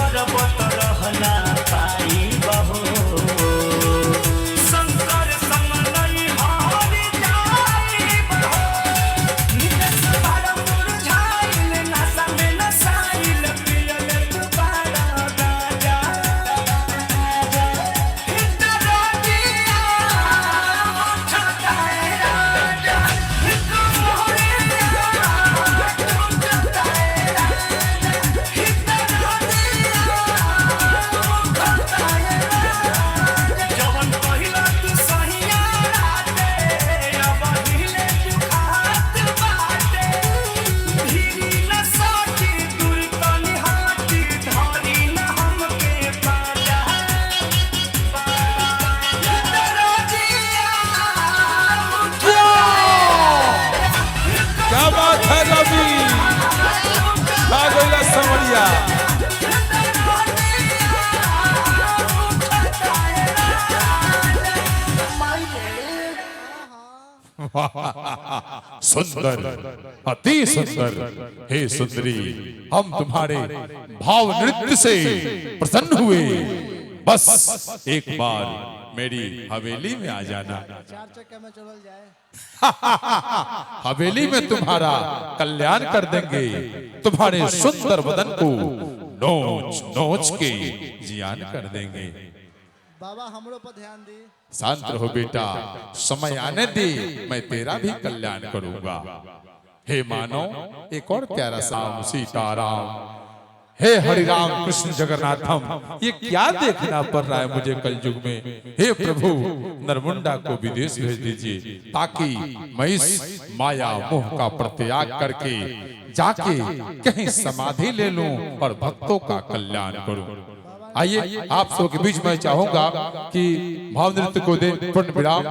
पर्वत रहना पाई बहो शंकर संग नहीं हार जाई बहो निकस बार मुरझाइल नशा में नसाइल पियल तू बारा गाजा हितरा दिया छटाए राजा हित मोहरे जवन पहिला तू सहिया राते अब हिले तू खात बाटे धीरी न साटी दूर तनी हाटी धरी न हमके पाजा हितरा दिया क्या बात है रवि आ गइला समरिया सुंदर अति सुंदर हे सुंदरी हम तुम्हारे भाव नृत्य से प्रसन्न हुए बस एक बार मेरी हवेली में आ जाना चार चक्के में चल जाए। हवेली में तुम्हारा कल्याण कर देंगे तुम्हारे सुंदर बदन को नोच नोच के जियान कर देंगे बाबा हमरो पर ध्यान दी। शांत रहो बेटा समय आने दे मैं तेरा भी कल्याण करूंगा हे मानो एक और प्यारा साम सीताराम हे हरिराम कृष्ण जगन्नाथम ये क्या देखना पड़ रहा है मुझे कलयुग में हे प्रभु नरमुंडा को विदेश भेज दीजिए ताकि मैं इस माया मोह का प्रत्याग करके जाके कहीं समाधि ले लूं और भक्तों का कल्याण करूं। आइए आप सबके बीच में चाहूंगा कि भाव नृत्य को दे पूर्ण विराम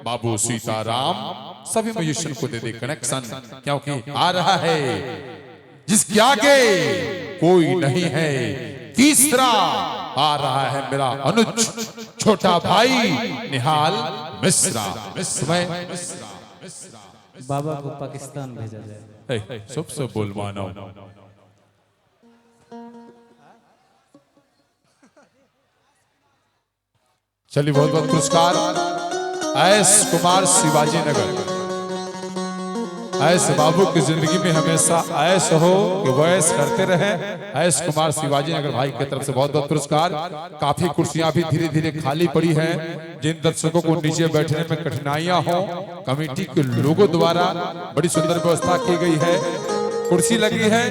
बाबू सीताराम सभी म्यूजिशियन को दे कनेक्शन क्योंकि आ रहा है जिसके आगे कोई नहीं है तीसरा आ रहा है मेरा अनुज छोटा भाई निहाल मिश्रा बाबा को पाकिस्तान भेजा जाए सबसे बोल मानो चलिए बहुत बहुत पुरस्कार एस कुमार शिवाजी नगर ऐस बाबू की जिंदगी में हमेशा ऐस हो कि वैस करते रहे ऐस कुमार शिवाजी नगर भाई की तरफ से बहुत बहुत पुरस्कार। काफी कुर्सियां भी धीरे धीरे खाली पड़ी हैं जिन दर्शकों को नीचे बैठने में कठिनाइयां हो कमेटी के लोगों द्वारा बड़ी सुंदर व्यवस्था की गई है कुर्सी लगी है